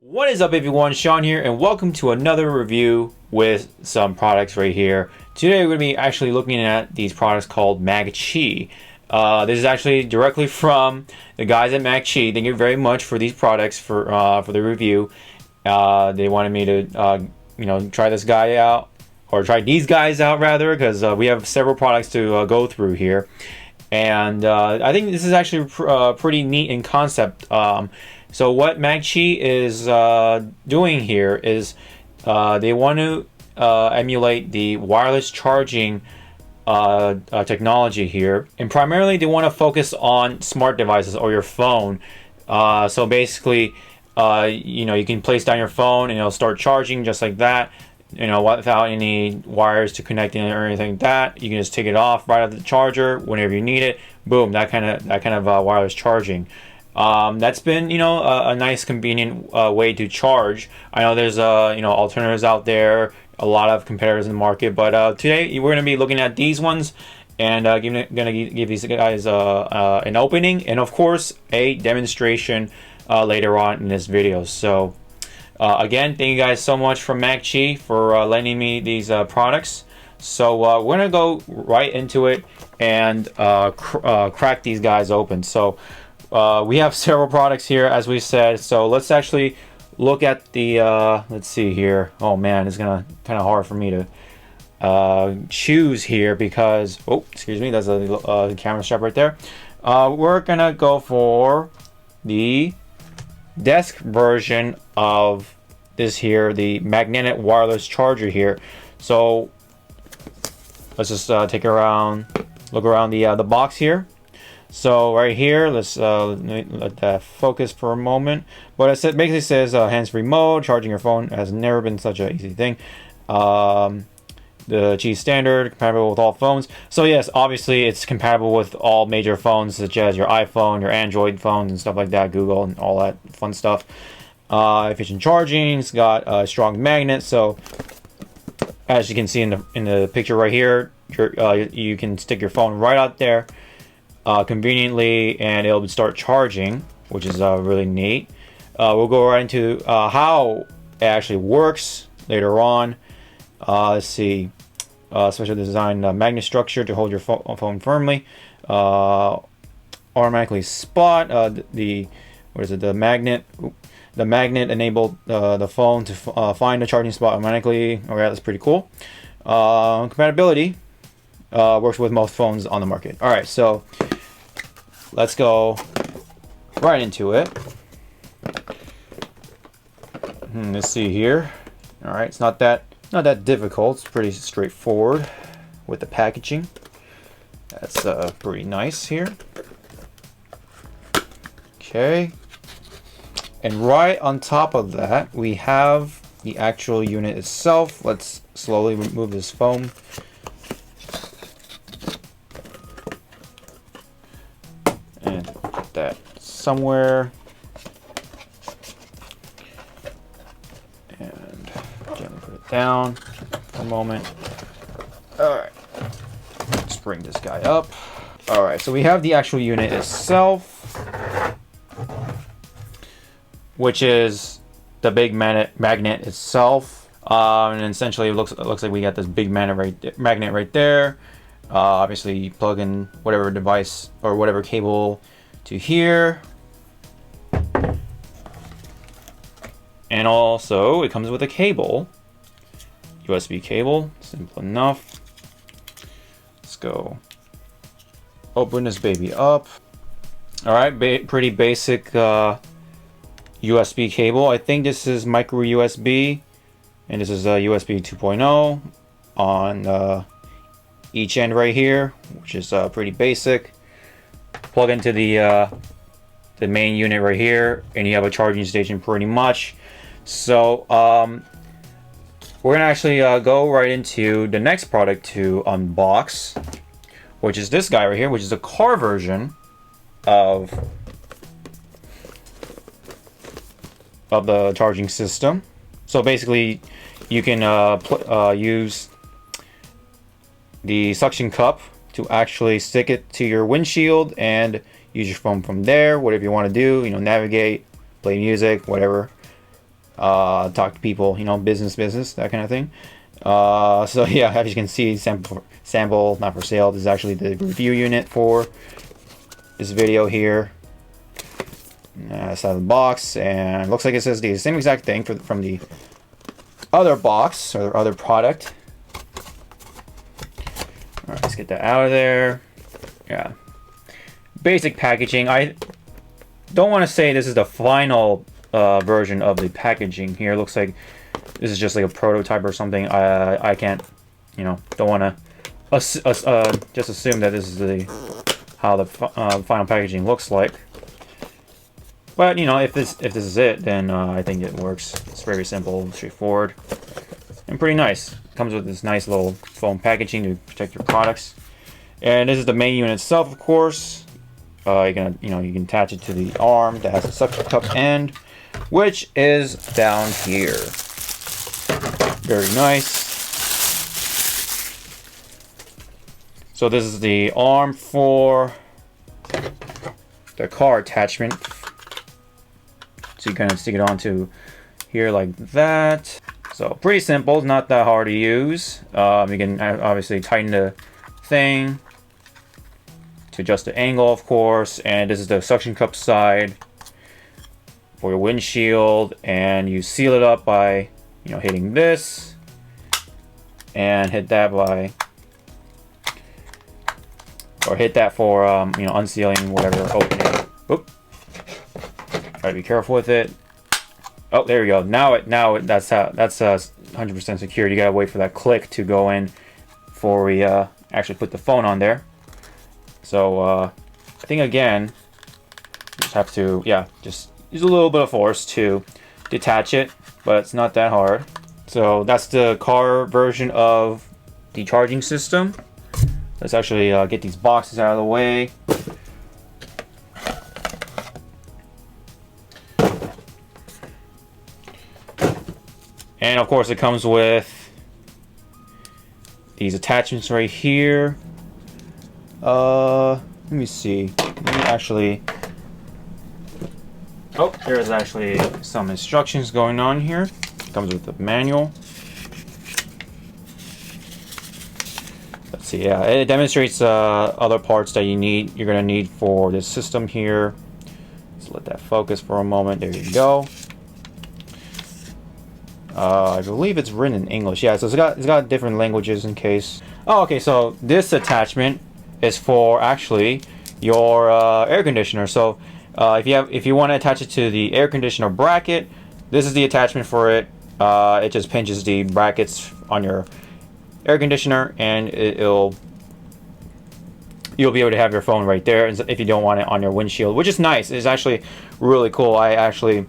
What is up everyone, Sean here, and welcome to another review with some products right here. Today we're going to be actually looking at these products called MAGQI. This is actually directly from the guys at MAGQI. Thank you very much for these products for the review. They wanted me to try this guy out, or try these guys out rather, because we have several products to go through here. And I think this is actually pretty neat in concept. So what MAGQI is doing here is they want to emulate the wireless charging technology here, and primarily they want to focus on smart devices or your phone. So basically, you can place down your phone and it'll start charging just like that. Without any wires to connect in or anything like that. You can just take it off right out of the charger whenever you need it. Boom, that kind of wireless charging. That's been a nice convenient way to charge. I know there's alternatives out there, a lot of competitors in the market, but today we're going to be looking at these ones and going to give these guys an opening and of course a demonstration later on in this video. So again, thank you guys so much from MAGQI for lending me these products. So we're gonna go right into it and crack these guys open. So we have several products here, as we said. So let's actually look at the let's see here. Oh man, it's gonna kind of hard for me to choose here because excuse me, that's a camera strap right there. We're gonna go for the desk version of this here, the magnetic wireless charger here. So let's just take a look around the box here. So right here, let's let that focus for a moment. But it basically says hands-free mode. Charging your phone has never been such an easy thing. The Qi standard, compatible with all phones. So yes, obviously it's compatible with all major phones such as your iPhone, your Android phones and stuff like that, Google and all that fun stuff. Efficient charging, it's got a strong magnet. So as you can see in the picture right here, you can stick your phone right out there conveniently and it'll start charging, which is really neat. We'll go right into how it actually works later on. Let's see, special designed magnet structure to hold your phone firmly. Automatically spot the magnet. The magnet enabled the phone to find a charging spot automatically. Alright, that's pretty cool. Compatibility works with most phones on the market. Alright, so let's go right into it. Let's see here. Alright, it's not that difficult. It's pretty straightforward with the packaging. That's pretty nice here. Okay. And right on top of that, we have the actual unit itself. Let's slowly remove this foam. And put that somewhere. And gently put it down for a moment. Alright. Let's bring this guy up. Alright, so we have the actual unit itself, which is the big magnet itself, and essentially it looks like we got this big magnet right there. Obviously, you plug in whatever device or whatever cable to here, and also it comes with a cable, USB cable. Simple enough. Let's go open this baby up. All right, pretty basic. USB cable. I think this is micro USB, and this is a USB 2.0 on each end right here, which is pretty basic. Plug into the main unit right here, and you have a charging station pretty much. So we're gonna actually go right into the next product to unbox, which is this guy right here, which is a car version of the charging system. So basically you can use the suction cup to actually stick it to your windshield and use your phone from there, whatever you want to do, navigate, play music, whatever. talk to people, you know, business, that kind of thing. So yeah, as you can see, sample not for sale. This is actually the review unit for this video here. Side of the box, and looks like it says the same exact thing from the other box or other product. All right, let's get that out of there. Yeah, basic packaging. I don't want to say this is the final version of the packaging here. It looks like this is just like a prototype or something. I can't, you know, don't want to just assume that this is how the final packaging looks like. But you know, if this is it, then I think it works. It's very simple, straightforward, and pretty nice. Comes with this nice little foam packaging to protect your products. And this is the main unit itself, of course. You can attach it to the arm that has a suction cup end, which is down here. Very nice. So this is the arm for the car attachment. So you kind of stick it onto here like that. So pretty simple, it's not that hard to use. You can obviously tighten the thing to adjust the angle, of course. And this is the suction cup side for your windshield, and you seal it up by, you know, hitting this, and hit that by, or hit that for you know, unsealing, whatever, opening. Oop. Try to be careful with it. Oh, there we go. Now that's 100% secure. You gotta wait for that click to go in before we actually put the phone on there. So I think again, just have to, yeah, just use a little bit of force to detach it, but it's not that hard. So that's the car version of the charging system. Let's actually get these boxes out of the way. And of course it comes with these attachments right here. Let me see. Let me actually... Oh, there's actually some instructions going on here. It comes with the manual. Let's see, yeah, it demonstrates other parts that you're gonna need for this system here. Let's let that focus for a moment. There you go. I believe it's written in English. Yeah, so it's got different languages in case. Oh, okay, so this attachment is for actually your air conditioner. So if you want to attach it to the air conditioner bracket, this is the attachment for it. It just pinches the brackets on your air conditioner, and you'll be able to have your phone right there if you don't want it on your windshield, which is nice. It's actually really cool. I actually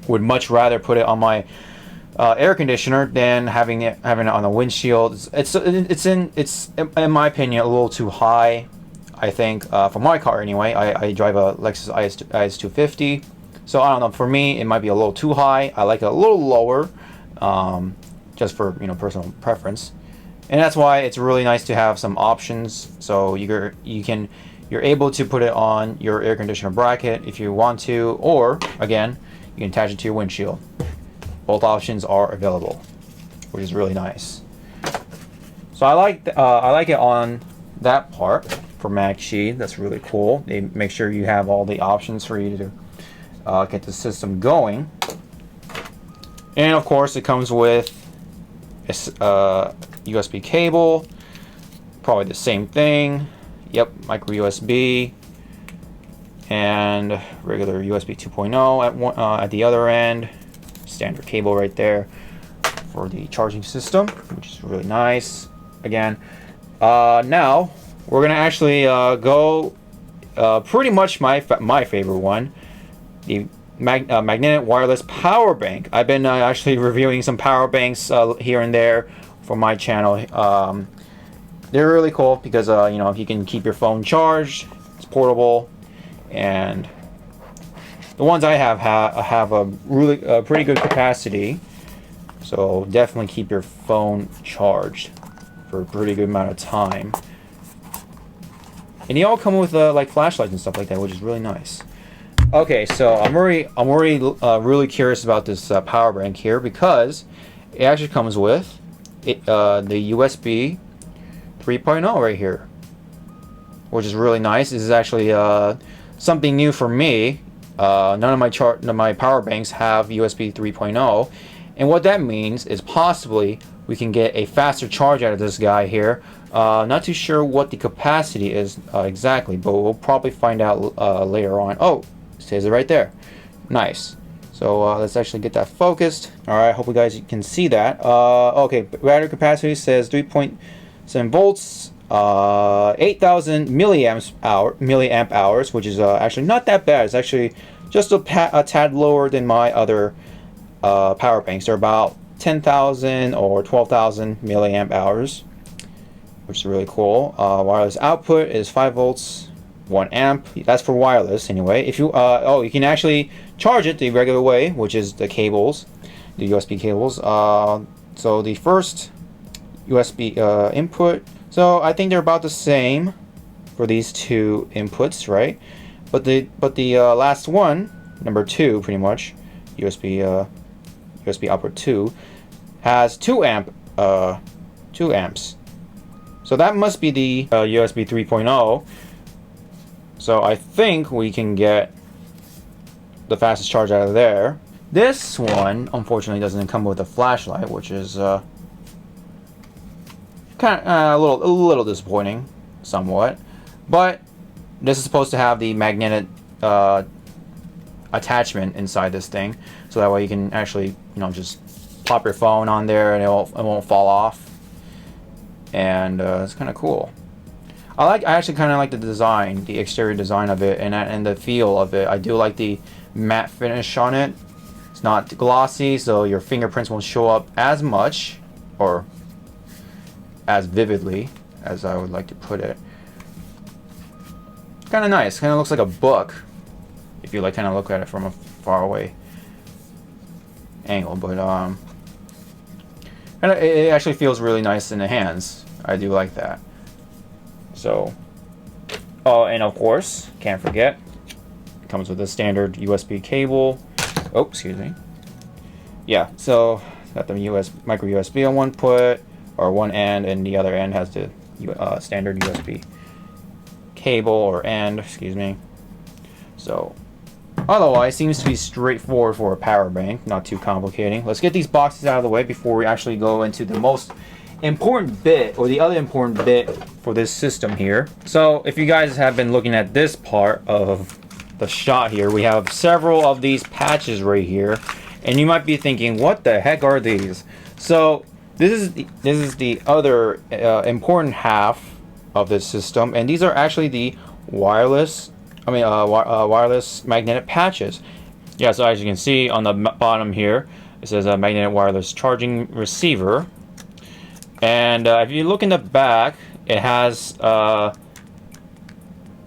would much rather put it on my air conditioner than having it on the windshield. It's in my opinion a little too high, I think, for my car anyway. I drive a Lexus IS 250, so I don't know, for me it might be a little too high. I like it a little lower, just for, you know, personal preference. And that's why it's really nice to have some options. So you're able to put it on your air conditioner bracket if you want to, or again, you can attach it to your windshield. Both options are available, which is really nice. So I like it on that part for MAGQI. That's really cool. They make sure you have all the options for you to get the system going. And of course, it comes with a USB cable, probably the same thing. Yep, micro USB and regular USB 2.0 at the other end. Standard cable right there for the charging system, which is really nice. Again, now we're gonna actually go pretty much my favorite one, the magnetic wireless power bank. I've been actually reviewing some power banks here and there for my channel. They're really cool because you know, you can keep your phone charged. It's portable, and the ones I have a really pretty good capacity. So definitely keep your phone charged for a pretty good amount of time. And they all come with like flashlights and stuff like that, which is really nice. Okay, so I'm really curious about this power bank here because it actually comes with the USB 3.0 right here, which is really nice. This is actually something new for me. None of my power banks have USB 3.0, and what that means is possibly we can get a faster charge out of this guy here. Not too sure what the capacity is exactly, but we'll probably find out later on. Oh, it says it right there. Nice. So let's actually get that focused. All right, hope you guys can see that. Okay, battery capacity says 3.7 volts, 8,000 milliamp hours, which is actually not that bad. It's actually just a tad lower than my other power banks. They're about 10,000 or 12,000 milliamp hours, which is really cool. Wireless output is 5 volts, 1 amp. That's for wireless anyway. If you you can actually charge it the regular way, which is the cables, the USB cables. So the first USB input. So I think they're about the same for these two inputs, right? But the last one, number 2, pretty much, USB output 2, has 2 amps. So that must be the USB 3.0. So I think we can get the fastest charge out of there. This one, unfortunately, doesn't come with a flashlight, which is kind of a little disappointing, somewhat. But this is supposed to have the magnetic attachment inside this thing, so that way you can actually, just pop your phone on there and it won't fall off. And it's kind of cool. I actually kind of like the design, the exterior design of it, and the feel of it. I do like the matte finish on it. It's not glossy, so your fingerprints won't show up as much or as vividly as I would like to put it. Kind of nice. Kind of looks like a book if you kind of look at it from a far away angle, but and it actually feels really nice in the hands. I do like that. So, oh, and of course, can't forget, it comes with a standard USB cable. Oh, excuse me. Yeah, so got the micro USB on one put, or one end, and the other end has the standard USB cable or end, excuse me. So, otherwise, seems to be straightforward for a power bank, not too complicating. Let's get these boxes out of the way before we actually go into the most important bit, or the other important bit for this system here. So if you guys have been looking at this part of the shot here, we have several of these patches right here, and you might be thinking, what the heck are these? So this is the other important half of this system, and these are actually the wireless magnetic patches. Yeah, so as you can see on the bottom here, it says a magnetic wireless charging receiver. And if you look in the back, it has the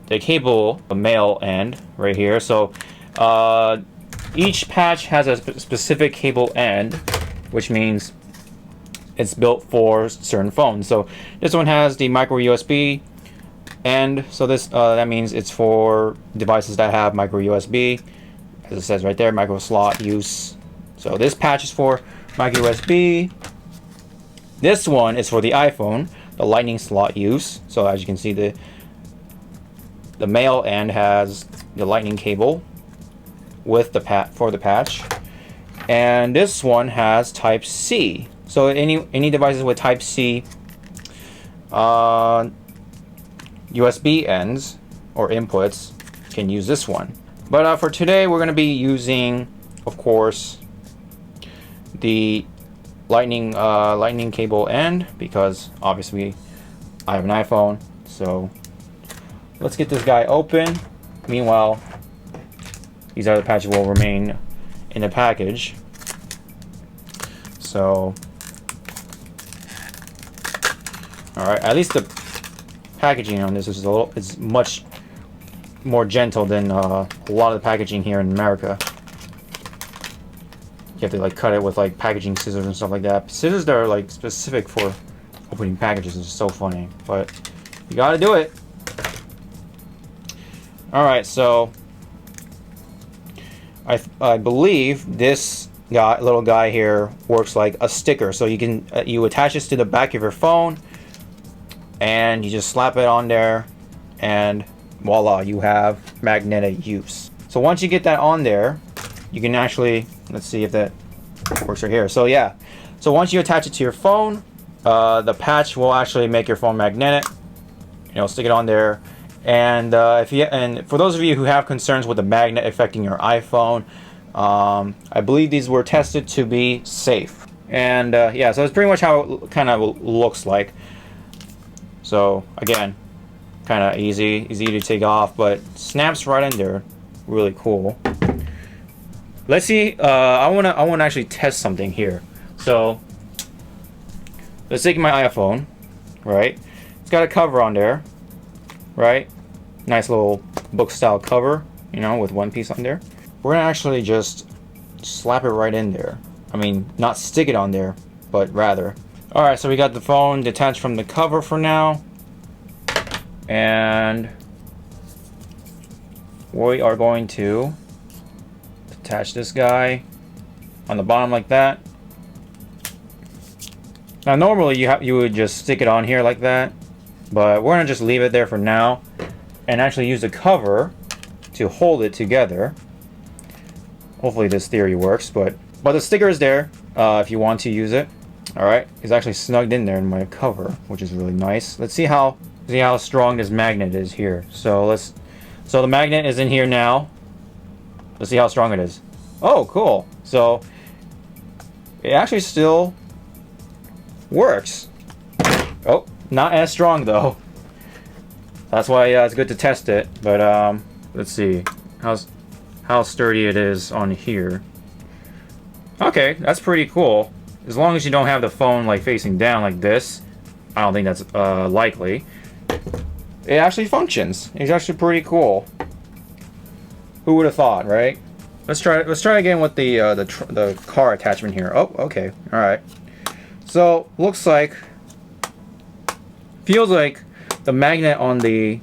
cable, the male end right here. So each patch has a specific cable end, which means it's built for certain phones. So this one has the micro USB end, so this that means it's for devices that have micro USB, as it says right there, micro slot use. So this patch is for micro USB. This one is for the iPhone, the lightning slot use. So as you can see, the male end has the lightning cable with the for the patch, and this one has Type C. So any devices with Type C USB ends or inputs can use this one. But for today, we're going to be using, of course, the lightning cable end, because obviously I have an iPhone. So let's get this guy open. Meanwhile, these other patches will remain in the package. So, all right, at least the packaging on this is much more gentle than a lot of the packaging here in America. You have to cut it with packaging scissors and stuff like that. Scissors that are specific for opening packages is so funny, but you gotta do it. All right, so I believe this little guy here works like a sticker. So you can you attach this to the back of your phone, and you just slap it on there, and voila, you have magnetic use. So once you get that on there, you can actually, let's see if that works right here. So yeah, so once you attach it to your phone, the patch will actually make your phone magnetic. You know, stick it on there. And and for those of you who have concerns with the magnet affecting your iPhone, I believe these were tested to be safe. And yeah, so it's pretty much how it kind of looks like. So again, kind of easy to take off, but snaps right in there. Really cool. Let's see. I wanna actually test something here. So let's take my iPhone, right? It's got a cover on there, right? Nice little book style cover, you know, with one piece on there. We're gonna actually just slap it right in there. I mean, not stick it on there, but rather. All right, so we got the phone detached from the cover for now, and we are going to attach this guy on the bottom like that. Now normally you would just stick it on here like that, but we're gonna just leave it there for now and actually use the cover to hold it together. Hopefully this theory works, but the sticker is there if you want to use it. All right, it's actually snugged in there in my cover, which is really nice. Let's see how strong this magnet is here. So the magnet is in here now. Let's see how strong it is. Oh, cool. So it actually still works. Oh, not as strong though. That's why it's good to test it. But let's see how sturdy it is on here. Okay, that's pretty cool. As long as you don't have the phone like facing down like this, I don't think that's likely. It actually functions. It's actually pretty cool. Who would have thought, right? Let's try again with the car attachment here. Oh, okay, all right. So looks like, feels like the magnet on the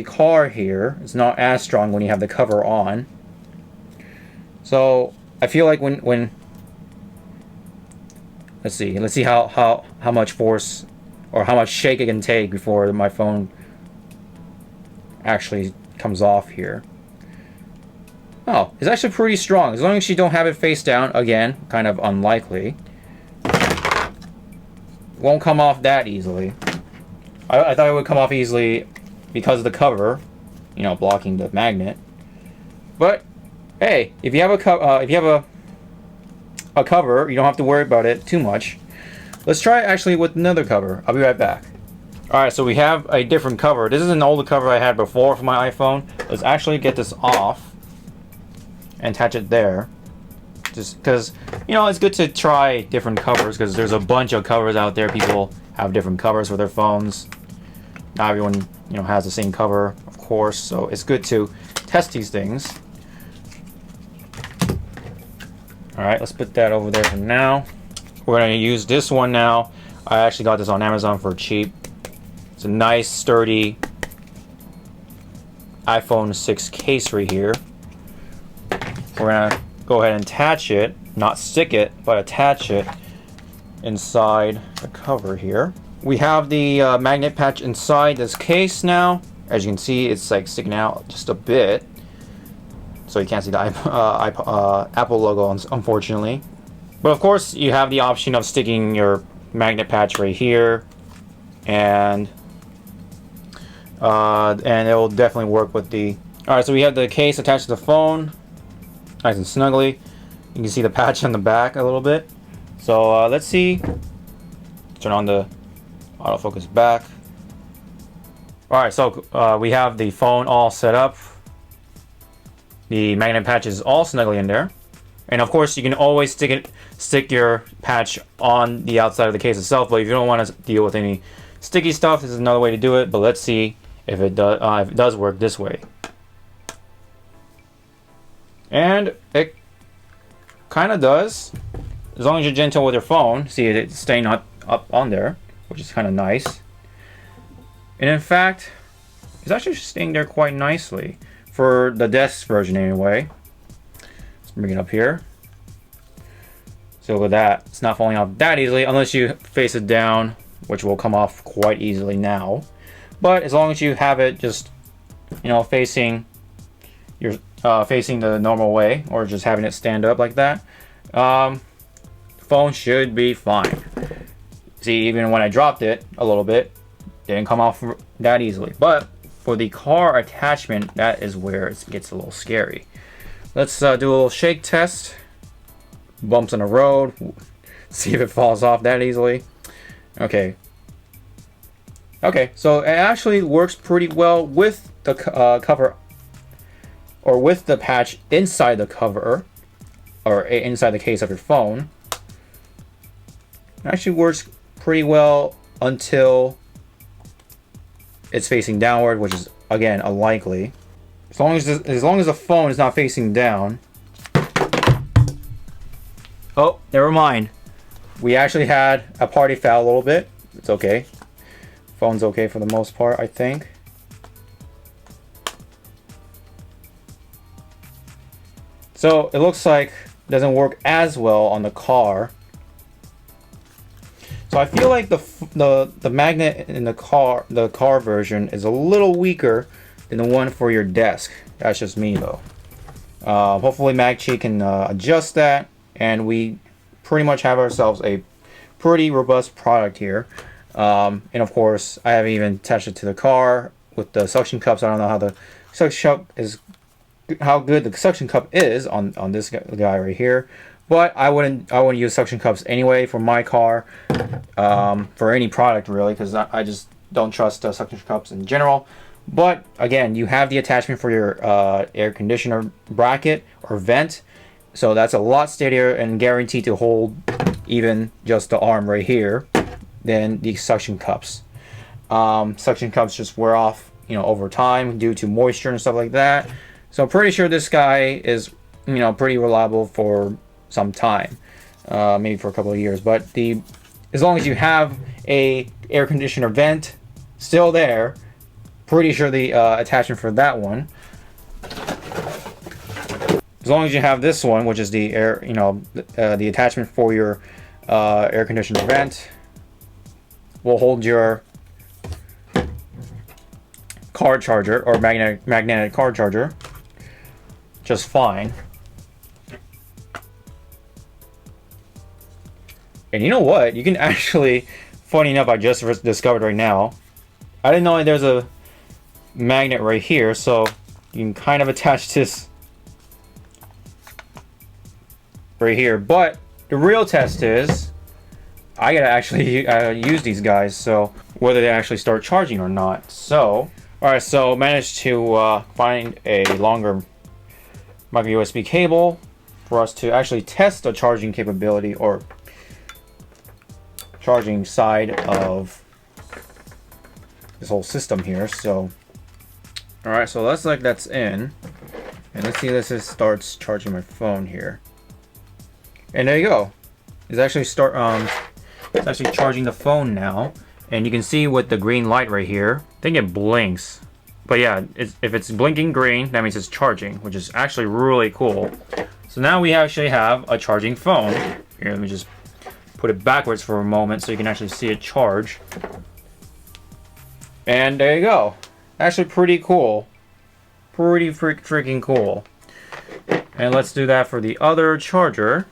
car here is not as strong when you have the cover on. So I feel like when let's see how much force or how much shake it can take before my phone actually comes off here. Oh, it's actually pretty strong. As long as you don't have it face down, again, kind of unlikely. Won't come off that easily. I thought it would come off easily because of the cover, you know, blocking the magnet. But hey, if you have a cover, you don't have to worry about it too much. Let's try actually with another cover. I'll be right back. Alright, so we have a different cover. This is an older cover I had before for my iPhone. Let's actually get this off and attach it there. Just because, you know, it's good to try different covers because there's a bunch of covers out there. People have different covers for their phones. Not everyone, you know, has the same cover, of course. So it's good to test these things. Alright, let's put that over there for now. We're going to use this one now. I actually got this on Amazon for cheap. It's a nice, sturdy iPhone 6 case right here. We're going to go ahead and attach it, not stick it, but attach it inside the cover here. We have the magnet patch inside this case now. As you can see, it's like sticking out just a bit. So you can't see the Apple logo, unfortunately. But of course, you have the option of sticking your magnet patch right here, and it will definitely work with the. All right, so we have the case attached to the phone, nice and snugly. You can see the patch on the back a little bit. So let's see. Turn on the autofocus back. All right, so we have the phone all set up. The magnet patch is all snugly in there. And of course, you can always stick your patch on the outside of the case itself. But if you don't want to deal with any sticky stuff, this is another way to do it. But let's see if it does work this way. And it kind of does, as long as you're gentle with your phone. See, it's staying up on there, which is kind of nice. And in fact, it's actually staying there quite nicely. for the desk version anyway. Let's bring it up here. So with that, it's not falling off that easily unless you face it down, which will come off quite easily now. But as long as you have it just, you know, facing your facing the normal way, or just having it stand up like that, phone should be fine. See, even when I dropped it a little bit, it didn't come off that easily. But for the car attachment, that is where it gets a little scary. Let's do a little shake test. Bumps in the road. See if it falls off that easily. Okay. Okay, so it actually works pretty well with the cover, or with the patch inside the cover, or inside the case of your phone. It actually works pretty well until it's facing downward, which is again unlikely. As long as the phone is not facing down. Oh, never mind. We actually had a party foul a little bit. It's okay. Phone's okay for the most part, I think. So it looks like it doesn't work as well on the car. So I feel like the magnet in the car version is a little weaker than the one for your desk. That's just me though. Hopefully MAGQI can adjust that, and we pretty much have ourselves a pretty robust product here. And of course, I haven't even attached it to the car with the suction cups. I don't know how the suction cup is, how good the suction cup is on this guy right here. But I wouldn't use suction cups anyway for my car, for any product really, because I just don't trust suction cups in general. But again, you have the attachment for your air conditioner bracket or vent, so that's a lot steadier and guaranteed to hold even just the arm right here than the suction cups. Suction cups just wear off, you know, over time due to moisture and stuff like that. So I'm pretty sure this guy is, you know, pretty reliable for some time, maybe for a couple of years. But as long as you have a air conditioner vent still there, pretty sure the attachment for that one, as long as you have this one, which is the air, you know, the attachment for your air conditioner vent, will hold your car charger or magnetic car charger just fine. And you know what? You can actually, funny enough, I just discovered right now, I didn't know there's a magnet right here, so you can kind of attach this right here. But the real test is, I gotta actually use these guys, so whether they actually start charging or not. So, alright, so managed to find a longer micro USB cable for us to actually test the charging capability or charging side of this whole system here. So, alright, so that's like that's in, and let's see if this starts charging my phone here. And there you go. It's actually it's actually charging the phone now, and you can see with the green light right here, I think it blinks. But yeah, if it's blinking green, that means it's charging, which is actually really cool. So now we actually have a charging phone. Here, let me just put it backwards for a moment so you can actually see it charge. And there you go. Actually pretty cool. Pretty freaking cool. And let's do that for the other charger.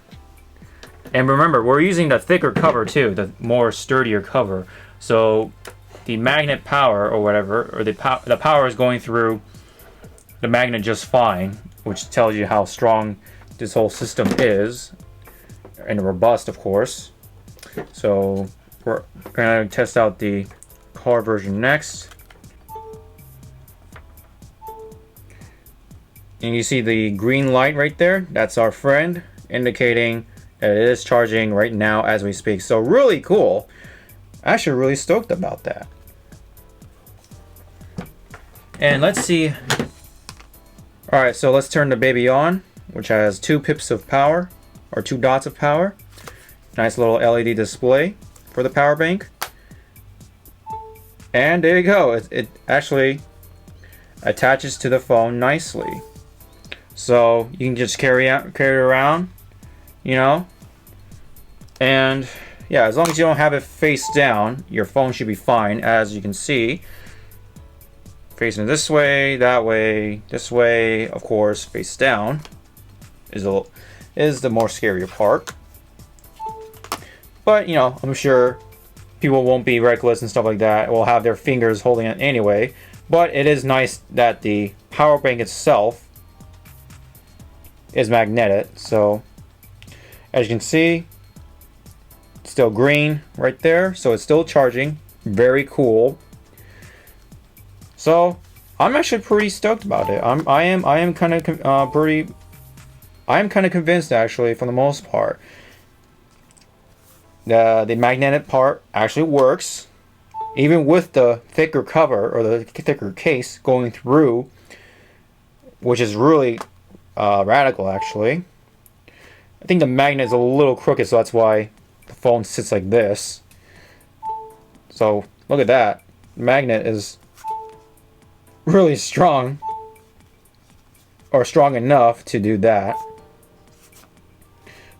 And remember, we're using the thicker cover too, the more sturdier cover. So the magnet power or whatever, or the power is going through the magnet just fine, which tells you how strong this whole system is, and robust, of course. So we're gonna test out the car version next. And you see the green light right there, that's our friend, indicating that it is charging right now as we speak. So really cool. Actually really stoked about that. And let's see. Alright, so let's turn the baby on, which has 2 pips of power, or 2 dots of power. Nice little LED display for the power bank. And there you go. It actually attaches to the phone nicely. So you can just carry it around, you know. And yeah, as long as you don't have it face down, your phone should be fine. As you can see, facing this way, that way, this way, of course, face down is the more scarier part. But you know, I'm sure people won't be reckless and stuff like that. Will have their fingers holding it anyway. But it is nice that the power bank itself is magnetic. So as you can see, it's still green right there, so it's still charging. Very cool. So I'm actually pretty stoked about it. I am kind of convinced, actually, for the most part. The magnetic part actually works, even with the thicker cover or the thicker case going through, which is really radical, actually. I think the magnet is a little crooked, so that's why the phone sits like this. So look at that. The magnet is really strong, or strong enough to do that.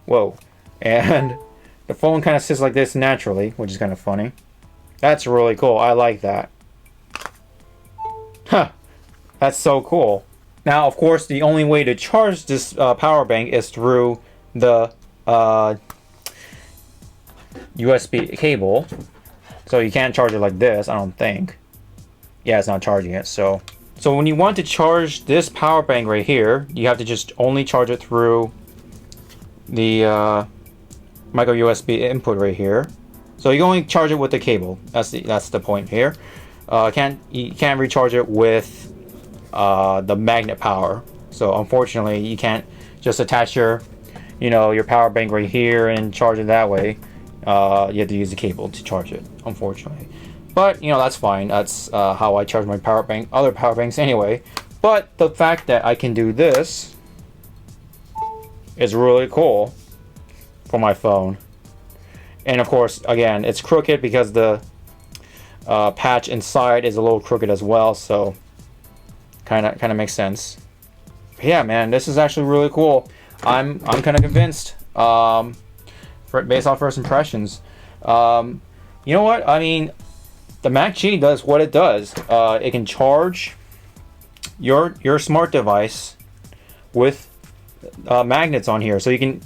Whoa. And the phone kind of sits like this naturally, which is kind of funny. That's really cool. I like that. Huh. That's so cool. Now, of course, the only way to charge this power bank is through the USB cable. So you can't charge it like this, I don't think. Yeah, it's not charging it. So when you want to charge this power bank right here, you have to just only charge it through the micro USB input right here. So you only charge it with the cable. That's the point here. You can't recharge it with the magnet power. So unfortunately, you can't just attach your power bank right here and charge it that way. You have to use the cable to charge it, unfortunately. But that's fine. That's how I charge my power bank, other power banks anyway. But the fact that I can do this is really cool for my phone. And of course, again, it's crooked because the patch inside is a little crooked as well. So kind of makes sense. But yeah, man, this is actually really cool. I'm kind of convinced. Based on first impressions. You know what? I mean, the MAGQI does what it does. It can charge your smart device with magnets on here, so you can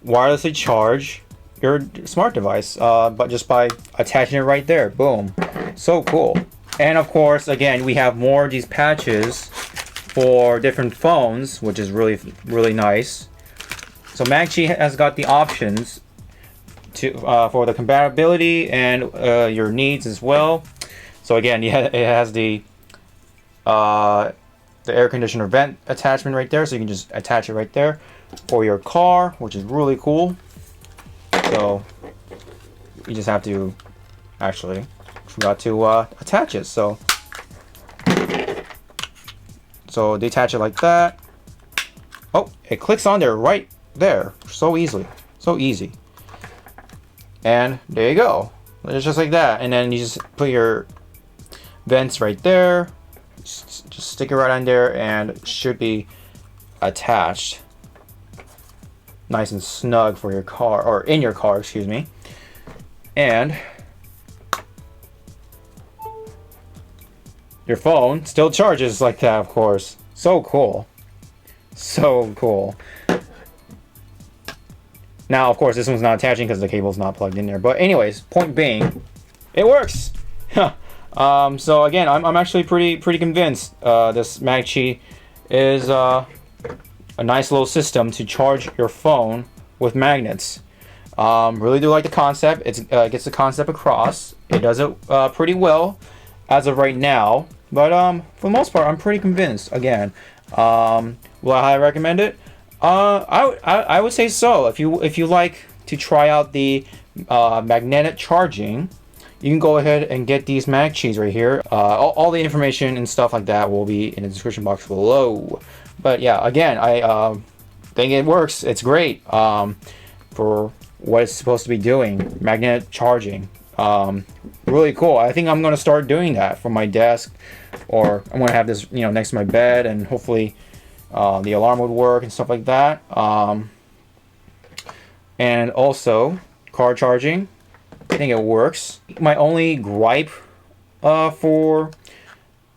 wirelessly charge your smart device, but just by attaching it right there. Boom. So cool. And of course, again, we have more of these patches for different phones, which is really nice. So MAGQI has got the options to for the compatibility and your needs as well. So again, it has the air conditioner vent attachment right there, so you can just attach it right there for your car, which is really cool. So you just have to forgot to attach it. So detach it like that. Oh, it clicks on there right there, so easily, so easy. And there you go. It's just like that. And then you just put your vents right there. Just stick it right on there, and it should be attached nice and snug for your car, or in your car, excuse me. And your phone still charges like that, of course. So cool. So cool. Now, of course, this one's not attaching because the cable's not plugged in there. But anyways, point being, it works. So again, I'm actually pretty convinced this MAGQI is a nice little system to charge your phone with magnets. Really do like the concept. It gets the concept across. It does it pretty well as of right now. But for the most part, I'm pretty convinced. Again, will I recommend it? I would say so. If you like to try out the magnetic charging, you can go ahead and get these MAGQIs right here. All the information and stuff like that will be in the description box below. But yeah, again, I think it works. It's great for what it's supposed to be doing. Magnetic charging. Really cool. I think I'm going to start doing that for my desk, or I'm gonna have this, you know, next to my bed, and hopefully the alarm would work and stuff like that. And also car charging, I think it works. My only gripe for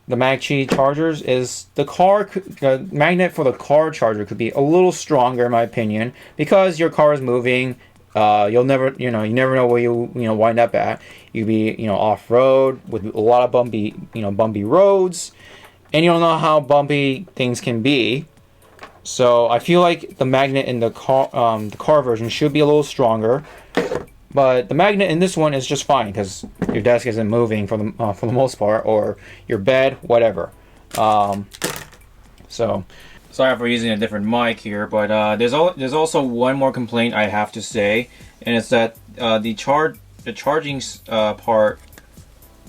the MAGQI chargers is the magnet for the car charger could be a little stronger in my opinion, because your car is moving. You never know where you wind up at. You'd be, you know, off road with a lot of bumpy roads, and you don't know how bumpy things can be. So I feel like the magnet in the car version should be a little stronger. But the magnet in this one is just fine because your desk isn't moving for the most part, or your bed, whatever. So sorry for using a different mic here, but there's also one more complaint I have to say, and it's that the charging part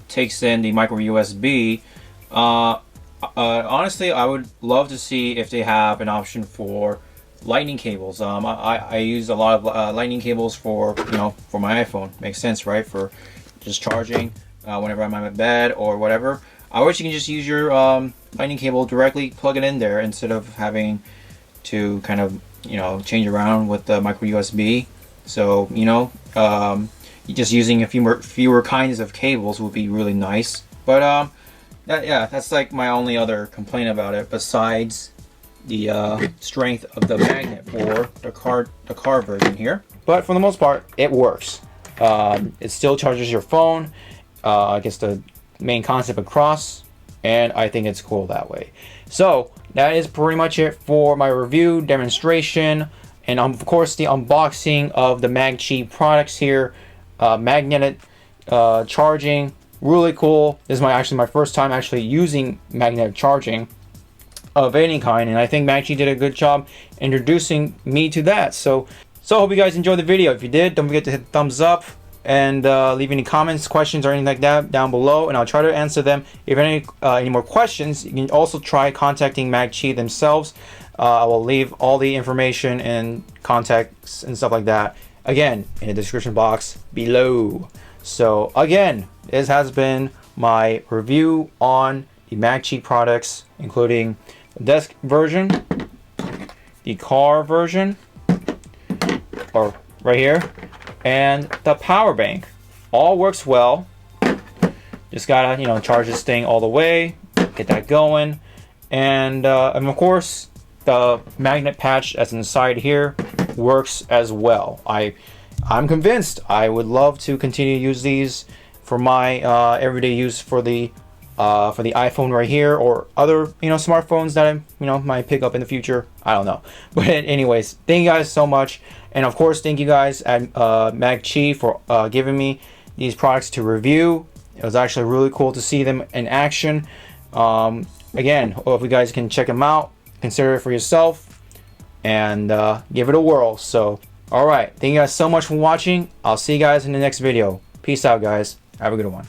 takes in the micro USB. Honestly, I would love to see if they have an option for lightning cables. I use a lot of lightning cables for my iPhone. Makes sense, right? For just charging whenever I'm at bed or whatever. I wish you can just use your lightning cable directly, plug it in there, instead of having to kind of change around with the micro USB. So just using a fewer kinds of cables would be really nice. But that's like my only other complaint about it, besides the strength of the magnet for the car version here. But for the most part, it works. It still charges your phone. I guess the main concept across, and I think it's cool that way. So that is pretty much it for my review, demonstration, and of course the unboxing of the MAGQI products here. Magnetic charging, really cool. This is actually my first time actually using magnetic charging of any kind, and I think MAGQI did a good job introducing me to that. So I hope you guys enjoyed the video. If you did, don't forget to hit thumbs up, and leave any comments, questions, or anything like that down below, and I'll try to answer them. If any more questions, you can also try contacting MAGQI themselves. I will leave all the information and contacts and stuff like that again in the description box below. So again, this has been my review on the MAGQI products, including the desk version, the car version, or right here, and the power bank. All works well. Just gotta charge this thing all the way, get that going, and of course the magnet patch that's inside here works as well. I'm convinced. I would love to continue to use these for my everyday use for the iPhone right here, or other smartphones that I might pick up in the future. I don't know. But anyways, thank you guys so much, and of course thank you guys at MAGQI for giving me these products to review. It was actually really cool to see them in action. Again, hope you guys can check them out, consider it for yourself, and give it a whirl. So alright, thank you guys so much for watching. I'll see you guys in the next video. Peace out, guys. Have a good one.